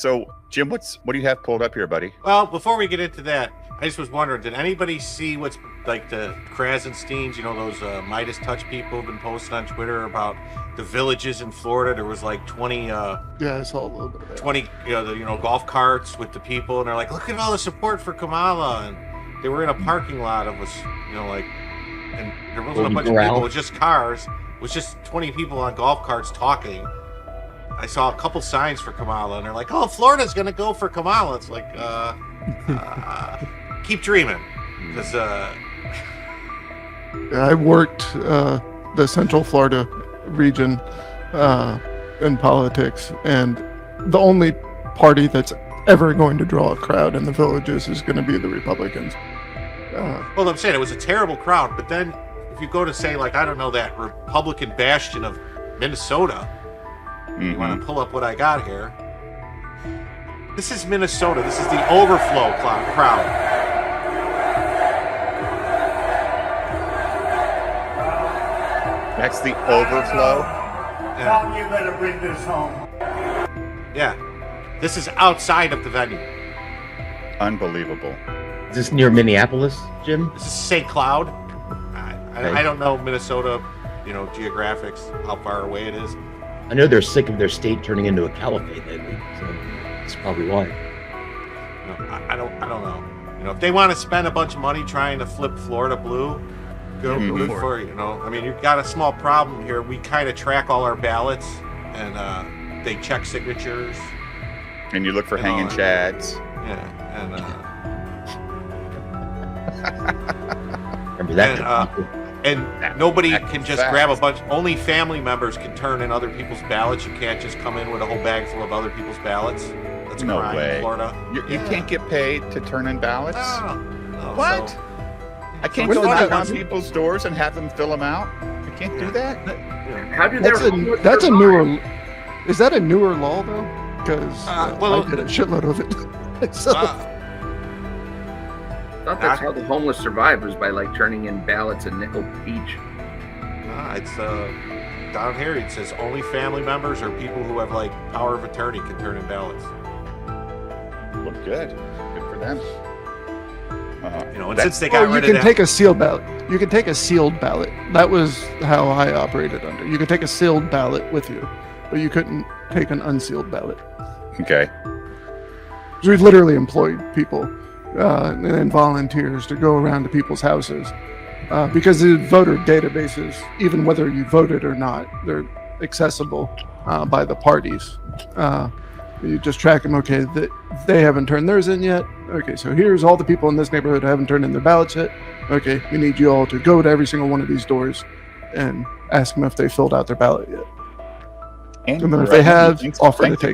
So, Jim, what do you have pulled up here, buddy? Well, before we get into that, I just was wondering, did anybody see what's like the Krasensteins, those Midas Touch people have been posting on Twitter about the villages in Florida? There was like 20, Yeah, I saw a little bit of that. 20, golf carts with the people, and they're like, look at all the support for Kamala, and they were in a parking lot of us, and there wasn't a bunch of people, it was just cars, it was just 20 people on golf carts talking. I saw a couple signs for Kamala, and they're like, oh, Florida's gonna go for Kamala. It's like, keep dreaming, because I worked the Central Florida region in politics, and the only party that's ever going to draw a crowd in the villages is going to be the Republicans. well, I'm saying it was a terrible crowd, but then if you go to say, like, I don't know, that Republican bastion of Minnesota, you want to pull up what I got here. This is Minnesota. This is the overflow crowd. That's the overflow. Tom, you better bring this home. Yeah. This is outside of the venue. Unbelievable. Is this near Minneapolis, Jim? This is St. Cloud. I don't know Minnesota, geographics, how far away it is. I know they're sick of their state turning into a caliphate lately, so that's probably why. I don't know. If they want to spend a bunch of money trying to flip Florida blue, good for you. I mean, you've got a small problem here. We kind of track all our ballots, and they check signatures. And you look for hanging chads. Yeah, Remember that? and nobody can just grab a bunch. Only family members can turn in other people's ballots. You can't just come in with a whole bag full of other people's ballots. That's a crime in Florida. You can't get paid to turn in ballots? No, What? so- I can't go knock on people's doors and have them fill them out? I can't do that? How do That's a newer. Is that a newer law though? Because I did a shitload of it myself. I thought that's how the homeless survived, was by turning in ballots in Nickel Beach. It's down here. It says only family members or people who have power of attorney can turn in ballots. Well, good. Good for them. And since they got rid of that, you can take a sealed ballot. You can take a sealed ballot. That was how I operated under. You could take a sealed ballot with you, but you couldn't take an unsealed ballot. Okay. So we literally employed people and volunteers to go around to people's houses because the voter databases, even whether you voted or not, they're accessible by the parties. You just track them. Okay, they haven't turned theirs in yet. Okay, so here's all the people in this neighborhood who haven't turned in their ballots yet. Okay, we need you all to go to every single one of these doors and ask them if they filled out their ballot yet. And then if they have, offer to take